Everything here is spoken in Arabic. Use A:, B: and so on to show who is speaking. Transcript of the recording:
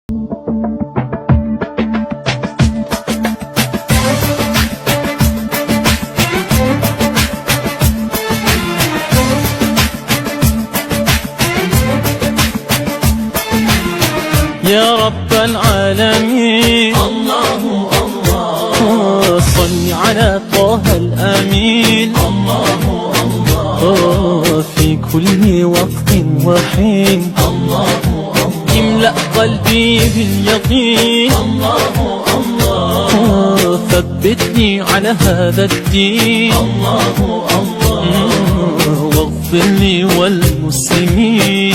A: يا رب العالمين
B: الله الله
A: صل على طه الأمين
B: الله الله
A: في كل وقت وحين
B: الله الله
A: املأ قلبي باليقين
B: الله الله
A: ثبتني على هذا الدين
B: الله الله
A: واغفر لي والمسلمين.